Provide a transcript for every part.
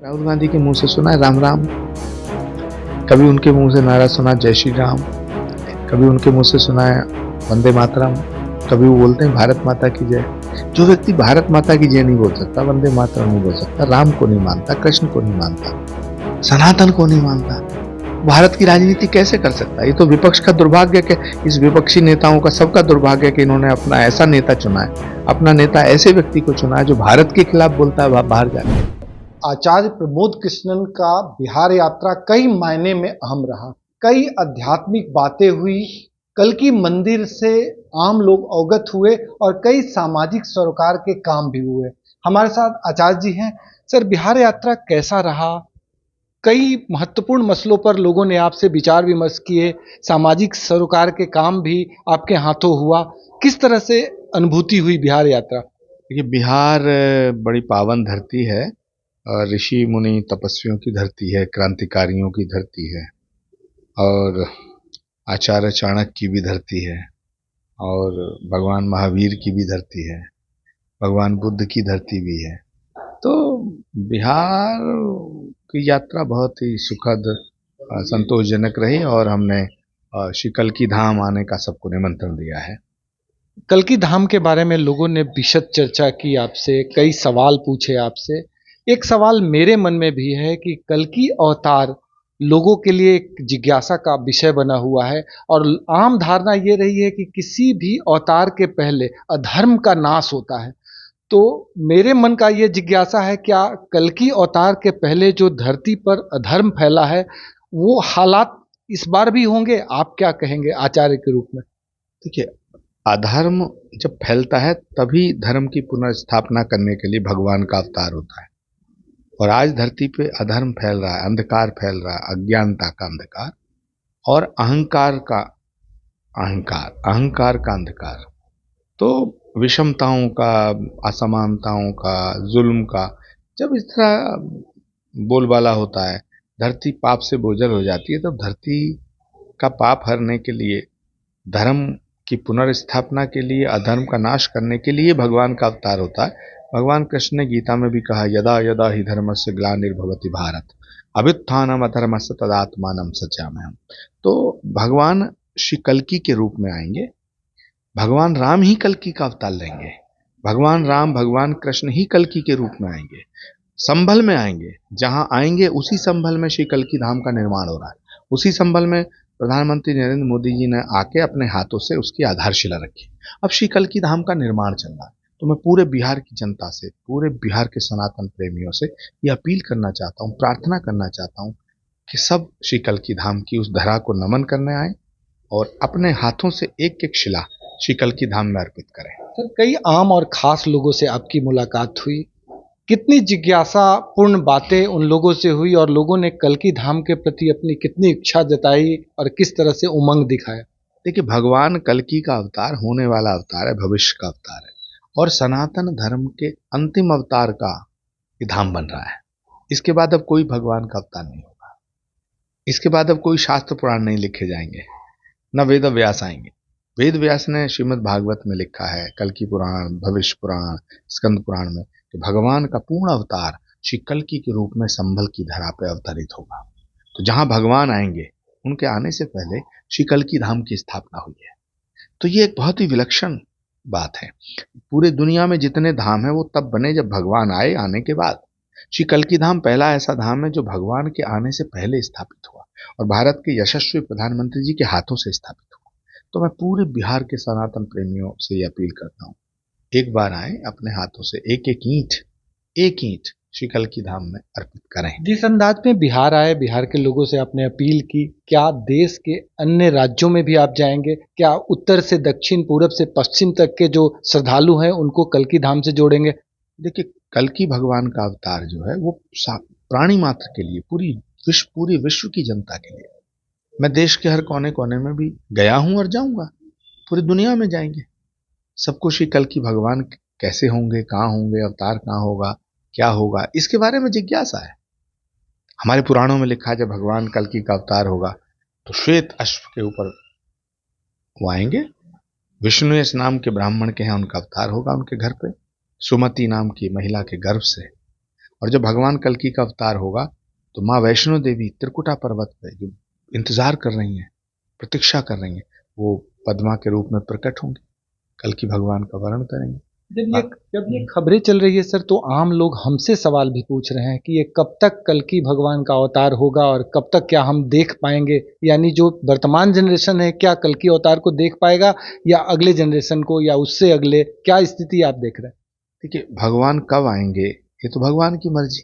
राहुल गांधी के मुंह से सुना है राम राम। कभी उनके मुंह से नारा सुना जय श्री राम। कभी उनके मुंह से सुना है वंदे मातरम। कभी वो बोलते हैं भारत माता की जय। जो व्यक्ति भारत माता की जय नहीं बोल सकता, वंदे मातरम नहीं बोल सकता, राम को नहीं मानता, कृष्ण को नहीं मानता, सनातन को नहीं मानता, भारत की राजनीति कैसे कर सकता है? ये तो विपक्ष का दुर्भाग्य है कि इस विपक्षी नेताओं का सबका दुर्भाग्य है कि इन्होंने अपना ऐसा नेता चुना है, अपना नेता ऐसे व्यक्ति को चुना है जो भारत के खिलाफ बोलता है बाहर जाके। आचार्य प्रमोद कृष्णन का बिहार यात्रा कई मायने में अहम रहा। कई आध्यात्मिक बातें हुई, कल्कि मंदिर से आम लोग अवगत हुए और कई सामाजिक सरोकार के काम भी हुए। हमारे साथ आचार्य जी हैं। सर, बिहार यात्रा कैसा रहा? कई महत्वपूर्ण मसलों पर लोगों ने आपसे विचार विमर्श किए, सामाजिक सरोकार के काम भी आपके हाथों हुआ। किस तरह से अनुभूति हुई बिहार यात्रा? देखिए, बिहार बड़ी पावन धरती है और ऋषि मुनि तपस्वियों की धरती है, क्रांतिकारियों की धरती है और आचार्य चाणक्य की भी धरती है और भगवान महावीर की भी धरती है, भगवान बुद्ध की धरती भी है। तो बिहार की यात्रा बहुत ही सुखद, संतोषजनक रही और हमने श्री कल्कि धाम आने का सबको निमंत्रण दिया है। कल्कि धाम के बारे में लोगों ने विशद चर्चा की आपसे, कई सवाल पूछे आपसे। एक सवाल मेरे मन में भी है कि कल्कि अवतार लोगों के लिए एक जिज्ञासा का विषय बना हुआ है और आम धारणा ये रही है कि किसी भी अवतार के पहले अधर्म का नाश होता है। तो मेरे मन का ये जिज्ञासा है, क्या कल्कि अवतार के पहले जो धरती पर अधर्म फैला है वो हालात इस बार भी होंगे? आप क्या कहेंगे आचार्य के रूप में? देखिए, अधर्म जब फैलता है तभी धर्म की पुनर्स्थापना करने के लिए भगवान का अवतार होता है। और आज धरती पे अधर्म फैल रहा है, अंधकार फैल रहा है, अज्ञानता का अंधकार और अहंकार का अंधकार। तो विषमताओं का, असमानताओं का, जुल्म का जब इस तरह बोलबाला होता है, धरती पाप से बोझल हो जाती है, तब धरती का पाप हरने के लिए, धर्म की पुनर्स्थापना के लिए, अधर्म का नाश करने के लिए भगवान का अवतार होता है। भगवान कृष्ण ने गीता में भी कहा, यदा यदा हि धर्मस्य ग्लानिर्भवति भारत अभ्युत्थानम अधर्मस्य तदात्मानं सृजाम्यहम्। तो भगवान श्री कल्कि के रूप में आएंगे, भगवान राम ही कल्कि का अवतार लेंगे, भगवान राम, भगवान कृष्ण ही कल्कि के रूप में आएंगे, संभल में आएंगे। जहां आएंगे उसी संभल में श्री कल्कि धाम का निर्माण हो रहा है। उसी संभल में प्रधानमंत्री नरेंद्र मोदी जी ने आके अपने हाथों से उसकी आधारशिला रखी। अब श्री कल्कि धाम का निर्माण चल रहा है। तो मैं पूरे बिहार की जनता से, पूरे बिहार के सनातन प्रेमियों से ये अपील करना चाहता हूँ, प्रार्थना करना चाहता हूँ कि सब श्री कल्कि धाम की उस धरा को नमन करने आए और अपने हाथों से एक एक शिला श्री कल्कि धाम में अर्पित करें। सर, कई आम और खास लोगों से आपकी मुलाकात हुई। कितनी जिज्ञासा पूर्ण बातें उन लोगों से हुई और लोगों ने कल्कि धाम के प्रति अपनी कितनी इच्छा जताई और किस तरह से उमंग दिखाया? देखिए, भगवान कल्कि का अवतार होने वाला अवतार है, भविष्य का अवतार है और सनातन धर्म के अंतिम अवतार का ये धाम बन रहा है। इसके बाद अब कोई भगवान का अवतार नहीं होगा। इसके बाद अब कोई शास्त्र पुराण नहीं लिखे जाएंगे, न वेद व्यास आएंगे। वेद व्यास ने श्रीमद् भागवत में लिखा है, कल्कि पुराण, भविष्य पुराण, स्कंद पुराण में, कि भगवान का पूर्ण अवतार श्री कल्कि के रूप में संभल की धरा पर अवतरित होगा। तो जहां भगवान आएंगे उनके आने से पहले श्री कल्कि धाम की स्थापना हुई है। तो ये एक बहुत ही विलक्षण बात है। पूरे दुनिया में जितने धाम है वो तब बने जब भगवान आए, आने के बाद। श्री कल्कि धाम पहला ऐसा धाम है जो भगवान के आने से पहले स्थापित हुआ और भारत के यशस्वी प्रधानमंत्री जी के हाथों से स्थापित हुआ। तो मैं पूरे बिहार के सनातन प्रेमियों से ये अपील करता हूँ, एक बार आए, अपने हाथों से एक ईंट श्री कल्कि धाम में अर्पित करें। जिस अंदाज में बिहार आए, बिहार के लोगों से आपने अपील की, क्या देश के अन्य राज्यों में भी आप जाएंगे? क्या उत्तर से दक्षिण, पूरब से पश्चिम तक के जो श्रद्धालु हैं उनको कल्कि धाम से जोड़ेंगे? देखिए, कल्कि भगवान का अवतार जो है वो प्राणी मात्र के लिए, पूरी विश्व की जनता के लिए। मैं देश के हर कोने कोने में भी गया हूं और जाऊंगा, पूरी दुनिया में जाएंगे। सबको श्री कल्कि भगवान कैसे होंगे, कहाँ होंगे, अवतार कहाँ होगा, क्या होगा, इसके बारे में जिज्ञासा है। हमारे पुराणों में लिखा है जब भगवान कल्कि का अवतार होगा तो श्वेत अश्व के ऊपर वो आएंगे। विष्णुयश नाम के ब्राह्मण के हैं, उनका अवतार होगा उनके घर पे, सुमति नाम की महिला के गर्भ से। और जब भगवान कल्कि का अवतार होगा तो माँ वैष्णो देवी त्रिकुटा पर्वत पे जो इंतजार कर रही हैं, प्रतीक्षा कर रही हैं, वो पद्मा के रूप में प्रकट होंगी, कल्कि भगवान का वर्ण करेंगे। जब ये जब ये खबरें चल रही है सर, तो आम लोग हमसे सवाल भी पूछ रहे हैं कि ये कब तक कल्कि भगवान का अवतार होगा और कब तक क्या हम देख पाएंगे, यानी जो वर्तमान जनरेशन है क्या कल्कि अवतार को देख पाएगा या अगले जनरेशन को या उससे अगले, क्या स्थिति आप देख रहे हैं? देखिए, भगवान कब आएंगे ये तो भगवान की मर्जी,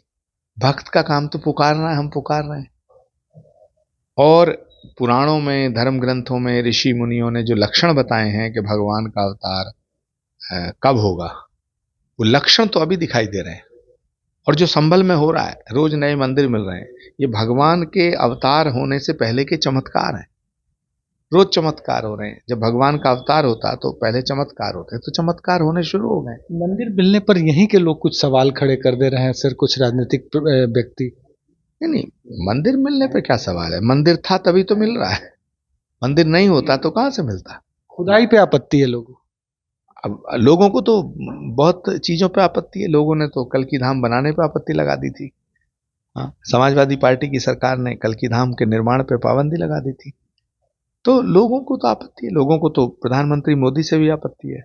भक्त का काम तो पुकारना है, हम पुकार रहे हैं। और पुराणों में, धर्म ग्रंथों में ऋषि मुनियों ने जो लक्षण बताए हैं कि भगवान का अवतार कब होगा, वो लक्षण तो अभी दिखाई दे रहे हैं। और जो संभल में हो रहा है, रोज नए मंदिर मिल रहे हैं, ये भगवान के अवतार होने से पहले के चमत्कार हैं। रोज चमत्कार हो रहे हैं। जब भगवान का अवतार होता तो पहले चमत्कार होते, तो चमत्कार होने शुरू हो गए। मंदिर मिलने पर यहीं के लोग कुछ सवाल खड़े कर दे रहे हैं सर, कुछ राजनीतिक व्यक्ति। नहीं नहीं, मंदिर मिलने पे क्या सवाल है, मंदिर था तभी तो मिल रहा है, मंदिर नहीं होता तो कहां से मिलता। खुदाई पे आपत्ति है लोगों। अब लोगों को तो बहुत चीजों पे आपत्ति है। लोगों ने तो कल्कि धाम बनाने पे आपत्ति लगा दी थी। हाँ, समाजवादी पार्टी की सरकार ने कल्कि धाम के निर्माण पे पाबंदी लगा दी थी। तो लोगों को तो आपत्ति है, लोगों को तो प्रधानमंत्री मोदी से भी आपत्ति है,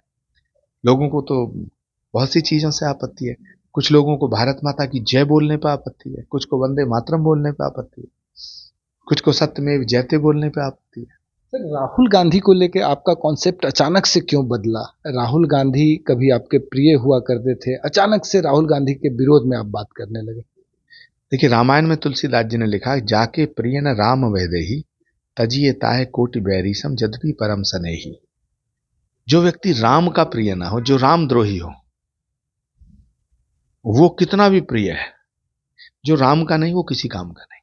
लोगों को तो बहुत सी चीजों से आपत्ति है। कुछ लोगों को भारत माता की जय बोलने पर आपत्ति है, कुछ को वंदे मातरम बोलने पर आपत्ति है, कुछ को सत्यमेव जयते बोलने पर आपत्ति है। सर, राहुल गांधी को लेके आपका कॉन्सेप्ट अचानक से क्यों बदला? राहुल गांधी कभी आपके प्रिय हुआ करते थे, अचानक से राहुल गांधी के विरोध में आप बात करने लगे। देखिए, रामायण में तुलसीदास जी ने लिखा, जाके प्रिय न राम वैदेही, तजिए ताहे कोटि बैरीसम जदपि परम सनेही। जो व्यक्ति राम का प्रिय ना हो, जो रामद्रोही हो, वो कितना भी प्रिय है, जो राम का नहीं वो किसी काम का नहीं।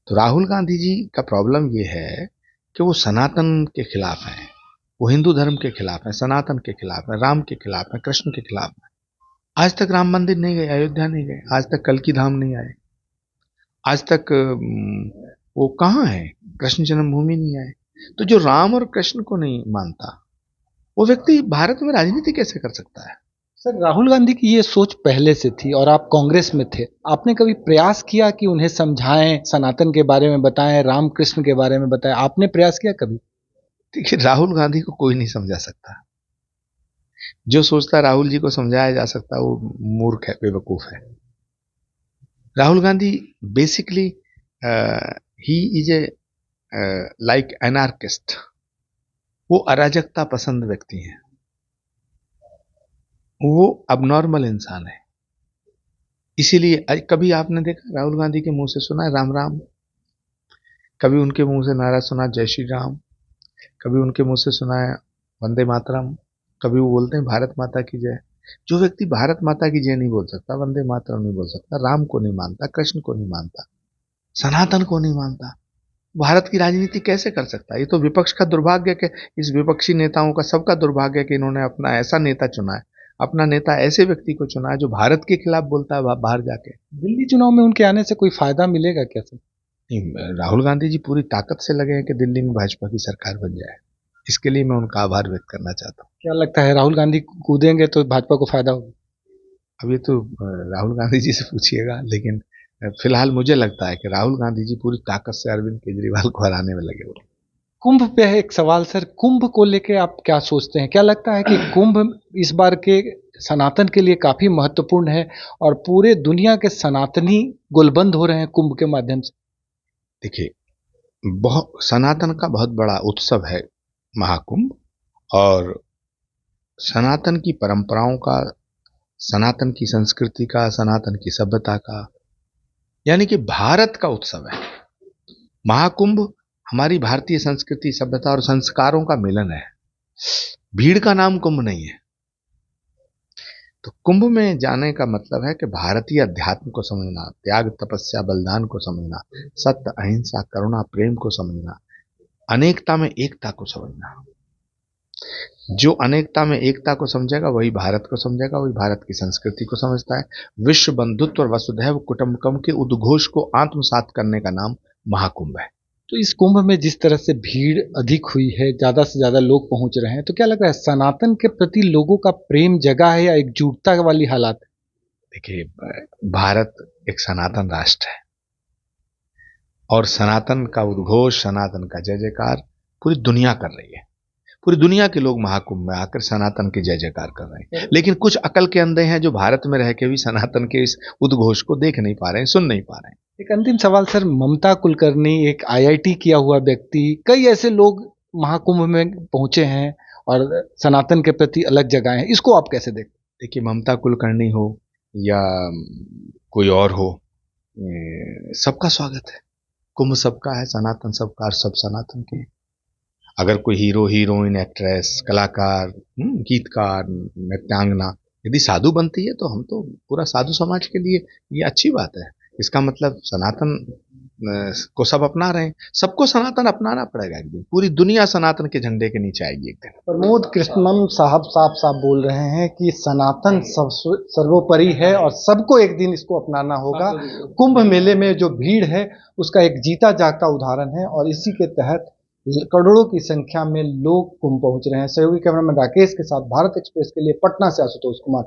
तो राहुल गांधी जी का प्रॉब्लम ये है कि वो सनातन के खिलाफ हैं, वो हिंदू धर्म के खिलाफ हैं, सनातन के खिलाफ हैं, राम के खिलाफ हैं, कृष्ण के खिलाफ हैं। आज तक राम मंदिर नहीं गए, अयोध्या नहीं गए, आज तक कल्कि धाम नहीं आए, आज तक वो कहाँ है, कृष्ण जन्मभूमि नहीं आए। तो जो राम और कृष्ण को नहीं मानता, वो व्यक्ति भारत में राजनीति कैसे कर सकता है? सर, राहुल गांधी की ये सोच पहले से थी और आप कांग्रेस में थे। आपने कभी प्रयास किया कि उन्हें समझाएं, सनातन के बारे में बताएं, राम कृष्ण के बारे में बताएं? आपने प्रयास किया कभी? देखिए, राहुल गांधी को कोई नहीं समझा सकता। जो सोचता राहुल जी को समझाया जा सकता, वो मूर्ख है, बेवकूफ है। Rahul Gandhi basically he is a like anarchist. वो अराजकता पसंद व्यक्ति हैं, वो अबनॉर्मल इंसान है। इसीलिए कभी आपने देखा राहुल गांधी के मुंह से सुना है राम राम? कभी उनके मुंह से नारा सुना जय श्री राम? कभी उनके मुंह से सुना है वंदे मातरम? कभी वो बोलते हैं भारत माता की जय? जो व्यक्ति भारत माता की जय नहीं बोल सकता, वंदे मातरम नहीं बोल सकता, राम को नहीं मानता, कृष्ण को नहीं मानता, सनातन को नहीं मानता, भारत की राजनीति कैसे कर सकता है? ये तो विपक्ष का दुर्भाग्य है कि इस विपक्षी नेताओं का, सबका दुर्भाग्य है कि इन्होंने अपना ऐसा नेता चुना है, अपना नेता ऐसे व्यक्ति को चुना है जो भारत के खिलाफ बोलता है बाहर जाके। दिल्ली चुनाव में उनके आने से कोई फायदा मिलेगा क्या सर? नहीं, राहुल गांधी जी पूरी ताकत से लगे हैं कि दिल्ली में भाजपा की सरकार बन जाए। इसके लिए मैं उनका आभार व्यक्त करना चाहता हूँ। क्या लगता है राहुल गांधी कूदेंगे तो भाजपा को फायदा होगा? अब ये तो राहुल गांधी जी से पूछिएगा, लेकिन फिलहाल मुझे लगता है कि राहुल गांधी जी पूरी ताकत से अरविंद केजरीवाल को हराने में लगे हुए। कुंभ पे है एक सवाल सर, कुंभ को लेके आप क्या सोचते हैं? क्या लगता है कि कुंभ इस बार के सनातन के लिए काफी महत्वपूर्ण है और पूरे दुनिया के सनातनी गुलबंद हो रहे हैं कुंभ के माध्यम से? देखिए, बहुत सनातन का बहुत बड़ा उत्सव है महाकुंभ, और सनातन की परंपराओं का, सनातन की संस्कृति का, सनातन की सभ्यता का, यानी कि भारत का उत्सव है महाकुंभ। हमारी भारतीय संस्कृति, सभ्यता और संस्कारों का मिलन है। भीड़ का नाम कुंभ नहीं है। तो कुंभ में जाने का मतलब है कि भारतीय अध्यात्म को समझना, त्याग तपस्या बलिदान को समझना, सत्य अहिंसा करुणा प्रेम को समझना, अनेकता में एकता को समझना। जो अनेकता में एकता को समझेगा वही भारत को समझेगा, वही भारत की संस्कृति को समझता है। विश्व बंधुत्व और वसुधैव कुटुंबकम के उद्घोष को आत्मसात करने का नाम महाकुंभ है। तो इस कुंभ में जिस तरह से भीड़ अधिक हुई है, ज्यादा से ज्यादा लोग पहुंच रहे हैं, तो क्या लग रहा है सनातन के प्रति लोगों का प्रेम जगा है या एकजुटता वाली हालात है? देखिए, भारत एक सनातन राष्ट्र है और सनातन का उद्घोष, सनातन का जय जयकार पूरी दुनिया कर रही है। पूरी दुनिया के लोग महाकुंभ में आकर सनातन की जय जयकार कर रहे हैं। लेकिन कुछ अकल के अंधे हैं जो भारत में रह के भी सनातन के इस उद्घोष को देख नहीं पा रहे हैं, सुन नहीं पा रहे हैं। एक अंतिम सवाल सर, ममता कुलकर्णी एक आईआईटी किया हुआ व्यक्ति, कई ऐसे लोग महाकुंभ में पहुंचे हैं और सनातन के प्रति अलग जगह हैं, इसको आप कैसे देखते देखिए, ममता कुलकर्णी हो या कोई और हो, सबका स्वागत है। कुंभ सबका है, सनातन सबका, और सब सनातन के हैं। अगर कोई हीरो, हीरोइन, एक्ट्रेस, कलाकार, गीतकार, नृत्यांगना यदि साधु बनती है तो हम तो पूरा साधु समाज के लिए ये अच्छी बात है। इसका मतलब सनातन को सब अपना रहे हैं। सबको सनातन अपनाना पड़ेगा एक दिन। पूरी दुनिया सनातन के झंडे के नीचे आएगी एक दिन। प्रमोद कृष्णम साहब साफ साफ बोल रहे हैं कि सनातन सर्वोपरि है और सबको एक दिन इसको अपनाना होगा। कुंभ मेले में जो भीड़ है उसका एक जीता जागता उदाहरण है और इसी के तहत करोड़ों की संख्या में लोग कुंभ पहुंच रहे हैं। सहयोगी कैमरामैन राकेश के साथ भारत एक्सप्रेस के लिए पटना से आशुतोष कुमार।